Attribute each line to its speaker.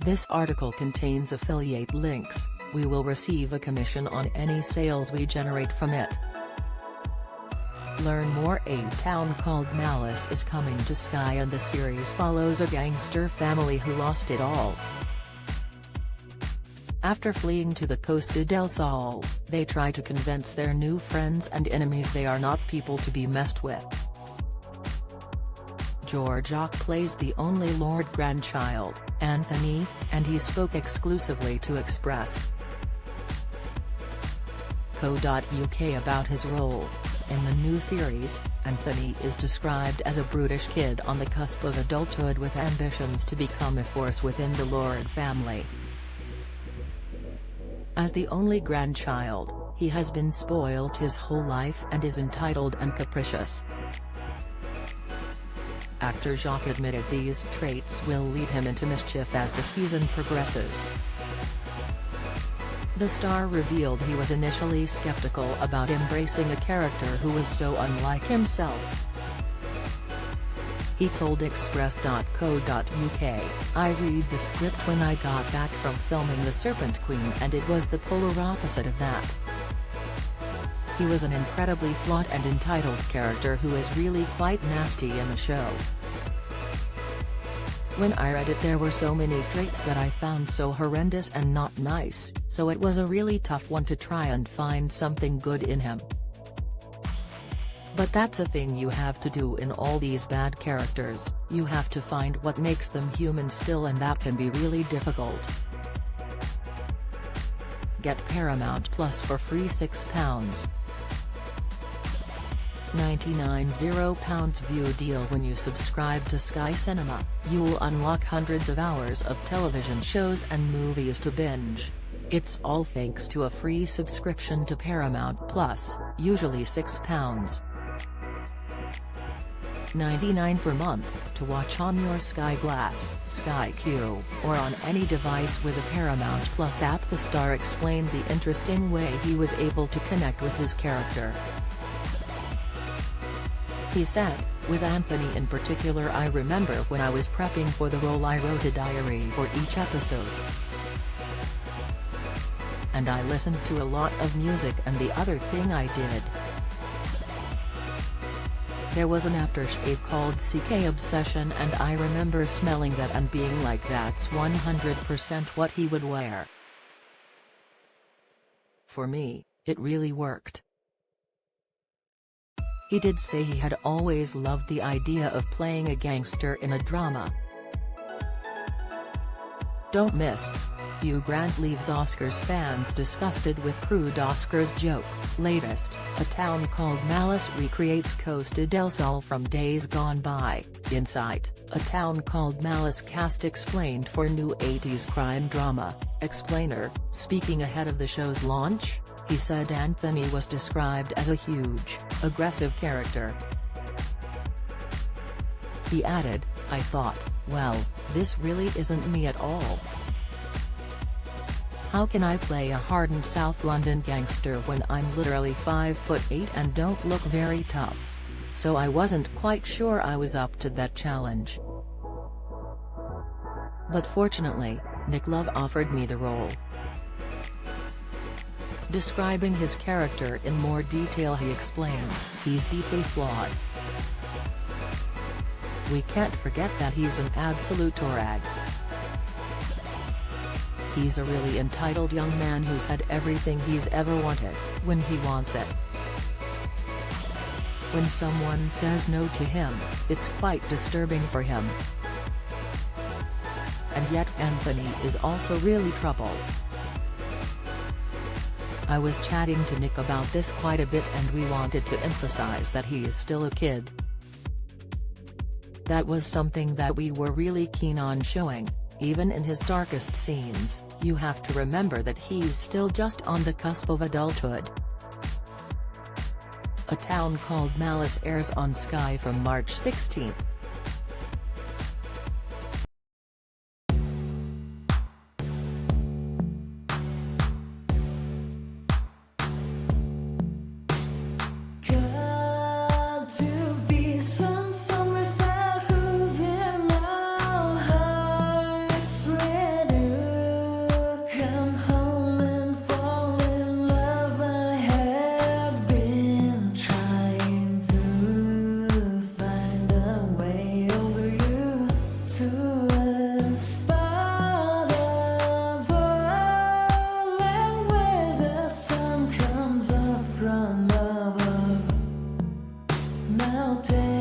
Speaker 1: This article contains affiliate links. We will receive a commission on any sales we generate from it. Learn more. A Town Called Malice is coming to Sky, and the series follows a gangster family who lost it all. After fleeing to the Costa del Sol, they try to convince their new friends and enemies they are not people to be messed with. George Ock plays the only Lord grandchild, Anthony, and he spoke exclusively to Express.co.uk about his role. In the new series, Anthony is described as a brutish kid on the cusp of adulthood with ambitions to become a force within the Lord family. As the only grandchild, he has been spoiled his whole life and is entitled and capricious. Actor Jacques admitted these traits will lead him into mischief as the season progresses. The star revealed he was initially skeptical about embracing a character who was so unlike himself. He told Express.co.uk, "I read the script when I got back from filming The Serpent Queen, and it was the polar opposite of that. He was an incredibly flawed and entitled character who is really quite nasty in the show. When I read it, there were so many traits that I found so horrendous and not nice, so it was a really tough one to try and find something good in him. But that's a thing you have to do in all these bad characters, you have to find what makes them human still, and that can be really difficult." Get Paramount Plus for free £6.99 view deal when you subscribe to Sky Cinema. You'll unlock hundreds of hours of television shows and movies to binge. It's all thanks to a free subscription to Paramount Plus, usually £6.99 per month, to watch on your Sky Glass, Sky Q, or on any device with a Paramount Plus app. The star explained the interesting way he was able to connect with his character. He said, "With Anthony in particular, I remember when I was prepping for the role I wrote a diary for each episode. And I listened to a lot of music, and the other thing I did, there was an aftershave called CK Obsession, and I remember smelling that and being like, that's 100% what he would wear. For me, it really worked." He did say he had always loved the idea of playing a gangster in a drama. Don't miss. Hugh Grant leaves Oscars fans disgusted with crude Oscars joke. Latest, A Town Called Malice recreates Costa del Sol from days gone by. Insight, A Town Called Malice cast explained for new 80s crime drama. Explainer, speaking ahead of the show's launch, he said Anthony was described as a huge, aggressive character. He added, "I thought, well, this really isn't me at all. How can I play a hardened South London gangster when I'm literally 5'8" and don't look very tough? So I wasn't quite sure I was up to that challenge. But fortunately, Nick Love offered me the role." Describing his character in more detail, he explained, "He's deeply flawed. We can't forget that he's an absolute torag. He's a really entitled young man who's had everything he's ever wanted, when he wants it. When someone says no to him, it's quite disturbing for him. And yet Anthony is also really troubled. I was chatting to Nick about this quite a bit, and we wanted to emphasize that he is still a kid. That was something that we were really keen on showing. Even in his darkest scenes, you have to remember that he's still just on the cusp of adulthood." A Town Called Malice airs on Sky from March 16.
Speaker 2: Summer who's in our hearts ready. to a spot of oil, and where the sun comes up from above, melted.